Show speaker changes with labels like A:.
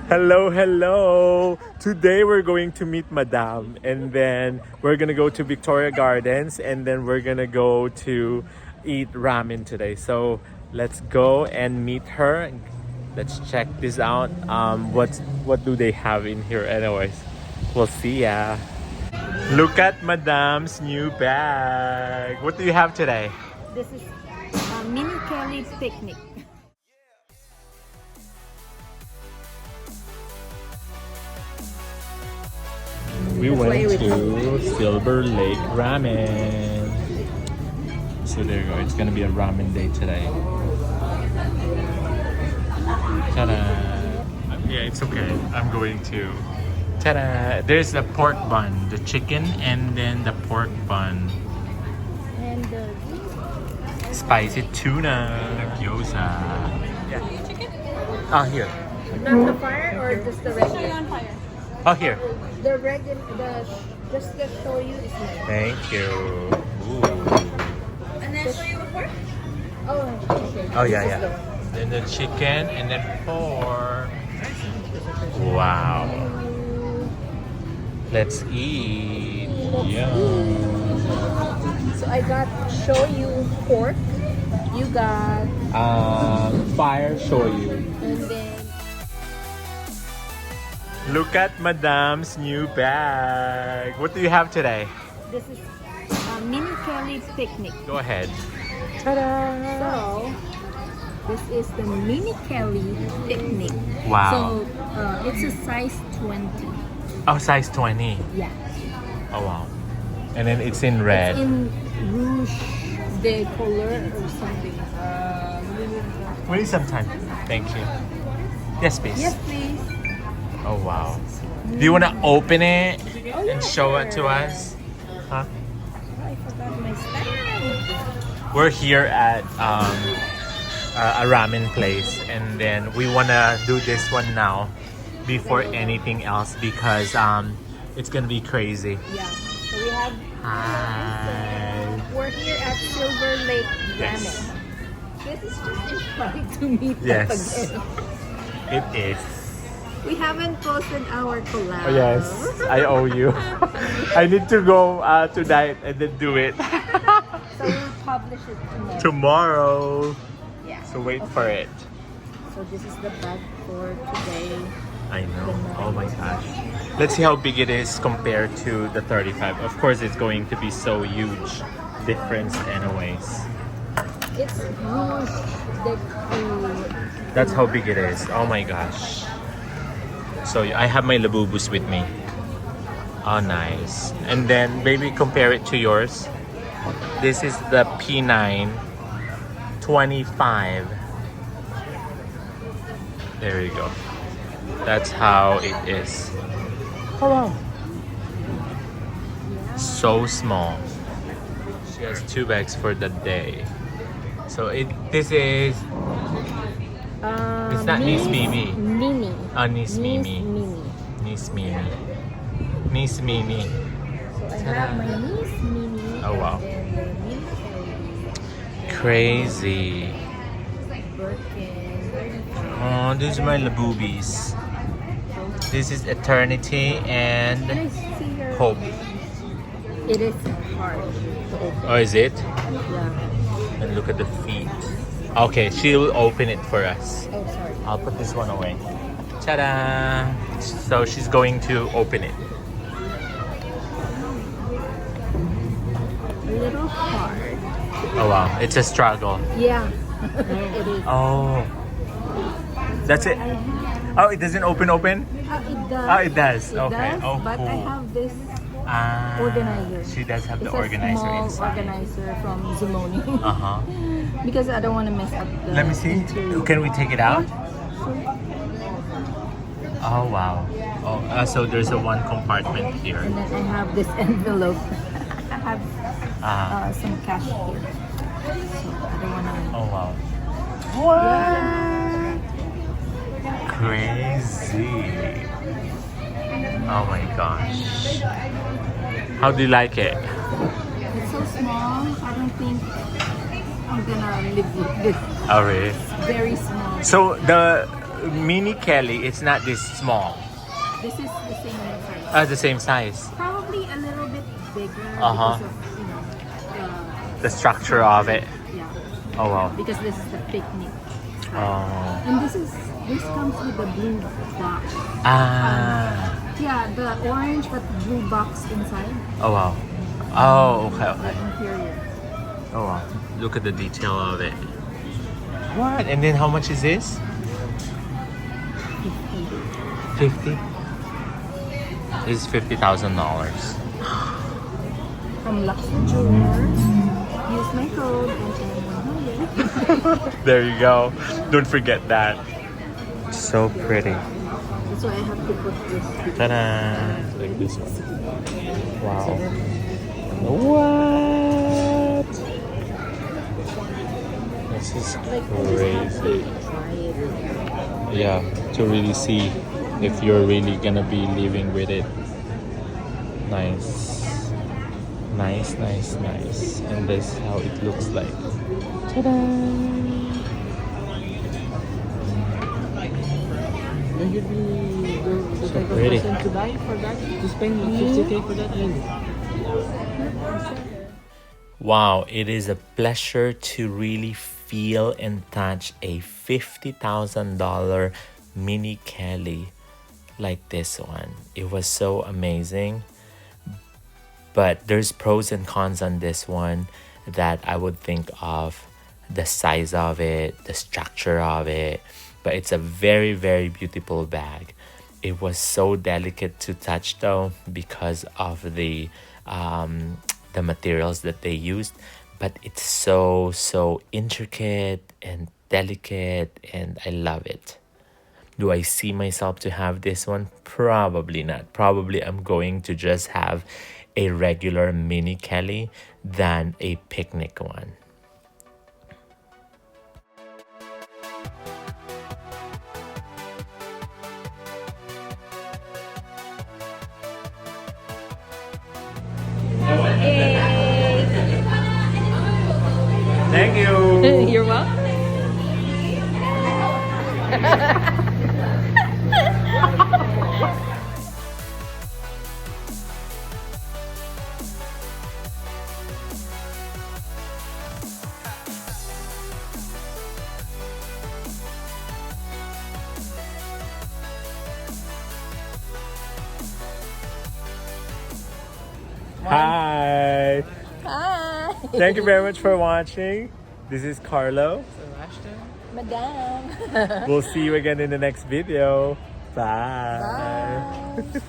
A: Hello, hello. Today we're going to meet Madame, and then we're gonna go to Victoria Gardens, and then we're gonna go to eat ramen today. So let's go and meet her. Let's check this out. What do they have in here? Anyways, we'll see ya. Look at Madame's new bag. What do you have today?
B: This is a Mini Kelly picnic.
A: We went to Silver Lake Ramen. So there you go. It's gonna be a ramen day today. Ta-da! Yeah, it's okay. I'm going to. Ta-da! There's the pork bun, the chicken, and then the pork bun.
B: And the
A: Spicy tuna, the gyoza. Yeah.
B: chicken?
A: Oh, here.
B: Not the fire or just the regular? On fire.
A: Oh, here.
B: The regular, just the shoyu is nice.
A: Thank you. Ooh.
B: And then shoyu with pork? Oh, okay.
A: Oh, yeah, yeah. Then the chicken, and then pork. Wow. Let's eat. Yum.
B: So I got shoyu pork. You got
A: Fire shoyu.
B: and then
A: Look at Madame's new bag. What do you have today?
B: this is a Mini Kelly picnic.
A: Go ahead. Ta-da!
B: So this is the Mini Kelly picnic.
A: Wow.
B: So it's a size 20.
A: Oh, size 20.
B: Yeah.
A: Oh, wow. And then it's in red.
B: It's in rouge de couleur or something.
A: We need some time. Thank you. Yes, please.
B: Yes, please.
A: Oh, wow. Do you want to open it
B: Oh, yeah,
A: and show it to
B: sure.
A: us? Huh?
B: Oh, I forgot my stand.
A: We're here at a ramen place, and then we want to do this one now before anything else because it's going to be crazy.
B: Yeah. So we have.
A: Hi.
B: We're here at Silver Lake
A: Yes.
B: Ramen. This is just fun to meet
A: Yes.
B: up again.
A: It is.
B: We haven't posted our collab.
A: Oh, yes, I owe you. I need to go tonight and then do it
B: So we'll publish it tomorrow.
A: tomorrow.
B: Yeah.
A: So wait for it.
B: So this is the bag for today.
A: I know. Oh my gosh. Let's see how big it is compared to the 35. Of course, it's going to be so huge difference anyways.
B: It's rouge de couleur.
A: That's how big it is. Oh my gosh. So I have my labubus with me. Oh, nice. And then maybe compare it to yours. This is the P9 25. There you go. That's how it is. Oh wow. So small. She has 2 bags for the day. So this is it's not Miss Mimi.
B: Mini.
A: Niece Mimi.
B: Mini.
A: Niece Mimi. Niece Mimi.
B: So I have my niece Mini.
A: Oh, wow.
B: And then the Mini Kelly.
A: Crazy.
B: Birkin.
A: Oh, these are my laboobies. This is Eternity and
B: Can I see her?
A: Hope.
B: It is hard to open.
A: Oh, is it?
B: Yeah.
A: And look at the feet. Okay, she'll open it for us.
B: Oh, sorry.
A: I'll put this one away. Ta-da! So she's going to open it.
B: A little hard.
A: Oh wow, it's a struggle.
B: Yeah. It is.
A: Oh, that's it.
B: I have.
A: Oh, it doesn't open?
B: It does.
A: Oh, it does.
B: It
A: Okay.
B: does,
A: Oh,
B: but
A: cool.
B: I have this
A: Ah,
B: organizer.
A: She does have
B: It's
A: the organizer
B: a small
A: inside.
B: organizer from Zimoni.
A: Uh-huh.
B: Because I don't want to mess up the
A: Let me see.
B: interior.
A: Can we take it out?
B: Sure.
A: Oh, wow. Oh, so there's a one compartment here.
B: And then I have this envelope. I have
A: Ah.
B: some cash here. So I don't want to.
A: Oh, wow. What? Crazy. Oh my gosh. How do you like it?
B: It's so small. I don't think I'm gonna live with this.
A: Oh, really?
B: Very small.
A: So Mini Kelly, it's not this small.
B: This is the same size.
A: The same size.
B: Probably a little bit bigger
A: Uh-huh.
B: because of, you know,
A: The structure of it.
B: Yeah.
A: Oh wow.
B: Because this is the picnic.
A: Oh.
B: And this comes with the blue box.
A: Ah.
B: Yeah, the orange but blue box inside.
A: Oh wow. Oh, okay,
B: The
A: okay.
B: interior.
A: Oh wow. Look at the detail of it. What? And then how much is this? 50? This is $50,000.
B: From Luxury Jewelers. Use my code and
A: There you go. Don't forget that. So pretty.
B: That's why I have to put this.
A: Ta-da! Like this one. Wow. What? This is crazy.
B: Try it.
A: Yeah, to really see if you're really gonna be living with it. Nice. Nice, nice, nice. And this is how it looks like. Ta-da! So pretty.
C: To buy for that, to spend 50K for that.
A: Wow, it is a pleasure to really feel and touch a $50,000 Mini Kelly like this one. It was so amazing. But there's pros and cons on this one that I would think of. The size of it, the structure of it. But it's a very, very beautiful bag. It was so delicate to touch though because of the materials that they used. But it's so intricate and delicate, and I love it. Do I see myself to have this one? Probably not. Probably I'm going to just have a regular Mini Kelly than a picnic one. Thank you.
B: You're welcome.
A: Hi.
B: Hi.
A: Thank you very much for watching. This is Carlo.
B: Madame.
A: We'll see you again in the next video. Bye.
B: Bye.